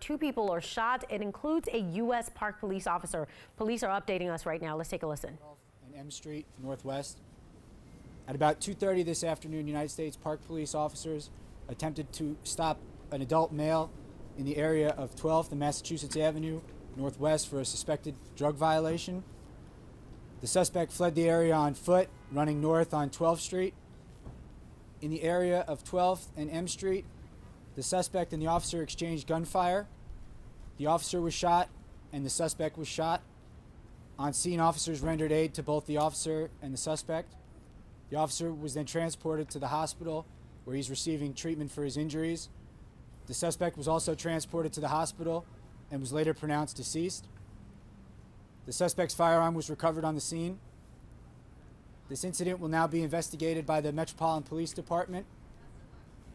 2 people are shot. It includes a U.S. Park Police officer. Police are updating us right now. Let's take a listen. And M Street Northwest. At about 2:30 this afternoon, United States Park Police officers attempted to stop an adult male in the area of 12th and Massachusetts Avenue Northwest for a suspected drug violation. The suspect fled the area on foot, running north on 12th Street. In the area of 12th and M Street, the suspect and the officer exchanged gunfire. The officer was shot and the suspect was shot. On scene, officers rendered aid to both the officer and the suspect. The officer was then transported to the hospital where he's receiving treatment for his injuries. The suspect was also transported to the hospital and was later pronounced deceased. The suspect's firearm was recovered on the scene. This incident will now be investigated by the Metropolitan Police Department.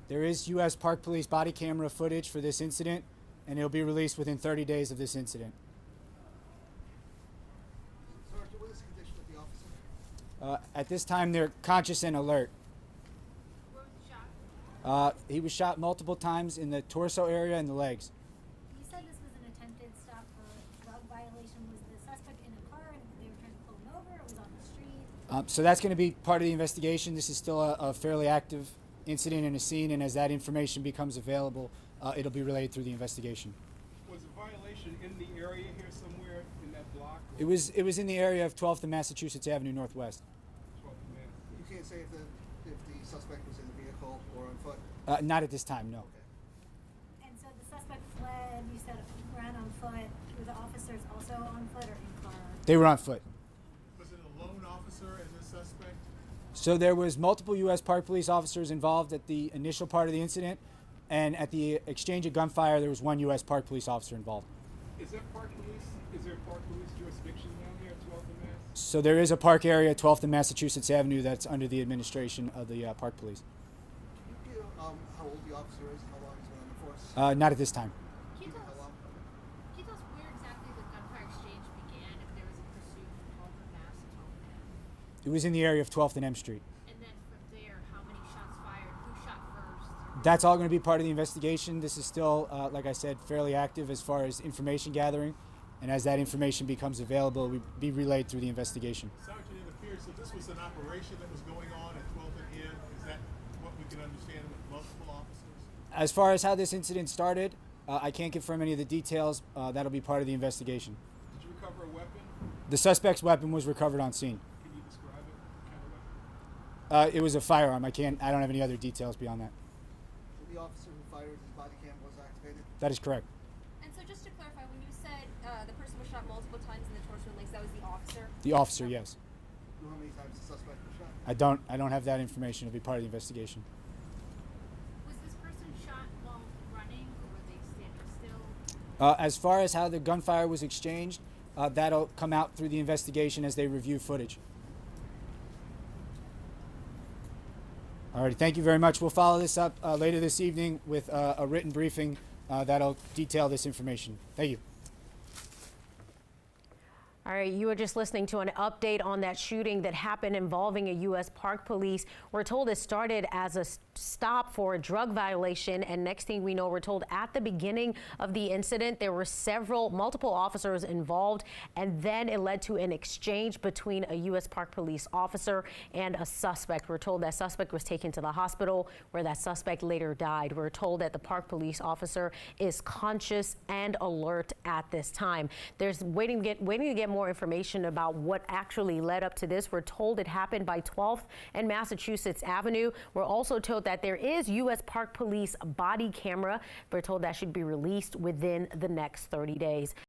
There is U.S. Park Police body camera footage for this incident, and it'll be released within 30 days of this incident. Sergeant, what is the condition of the officer? At this time, they're conscious and alert. Where was he shot? He was shot multiple times in the torso area and the legs. You said this was an attempted stop for a drug violation. Was the suspect in a car and they were trying to pull him over, or was on the street? So that's going to be part of the investigation. This is still a fairly active incident in a scene, and as that information becomes available, it'll be relayed through the investigation. Was the violation in the area here somewhere in that block? It was in the area of 12th and Massachusetts Avenue Northwest. You can't say if the suspect was in the vehicle or on foot? Not at this time, no. Okay. And so the suspect fled, you said ran on foot. Were the officers also on foot or in car? They were on foot. Was it a lone officer and the suspect? So there was multiple U.S. Park Police officers involved at the initial part of the incident, and at the exchange of gunfire, there was one U.S. Park Police officer involved. Is there park police jurisdiction down here at 12th and Mass? So there is a park area, 12th and Massachusetts Avenue, that's under the administration of the Park Police. Do you know how old the officer is, how long he's been on the force? Not at this time. Can you How long? tell us where exactly the gunfire exchange began, if there was a pursuit from 12th and Mass to 12th and Mass? It was in the area of 12th and M Street. And then from there, how many shots fired? Who shot first? That's all going to be part of the investigation. This is still, like I said, fairly active as far as information gathering. And as that information becomes available, it will be relayed through the investigation. Sergeant, it appears that this was an operation that was going on at 12th and N. Is that what we can understand with multiple officers? As far as how this incident started, I can't confirm any of the details. That'll be part of the investigation. Did you recover a weapon? The suspect's weapon was recovered on scene. Can you describe it? What kind of weapon? It was a firearm. I don't have any other details beyond that. So the officer who fired his body cam was activated? That is correct. And so just to clarify, when you said the person was shot multiple times in the torso and legs, that was the officer? The officer, yes. Do you know how many times the suspect was shot? I don't have that information. It'll be part of the investigation. Was this person shot while running, or were they standing still? As far as how the gunfire was exchanged, that'll come out through the investigation as they review footage. All right, thank you very much. We'll follow this up later this evening with a written briefing that'll detail this information. Thank you. All right, you were just listening to an update on that shooting that happened involving a U.S. Park Police. We're told it started as a stop for a drug violation, and next thing we know, we're told at the beginning of the incident there were multiple officers involved, and then it led to an exchange between a U.S. Park Police officer and a suspect. We're told that suspect was taken to the hospital, where that suspect later died. We're told that the Park Police officer is conscious and alert at this time. There's waiting to get more information about what actually led up to this. We're told it happened by 12th and Massachusetts Avenue. We're also told that there is U.S. Park Police body camera. We're told that should be released within the next 30 days.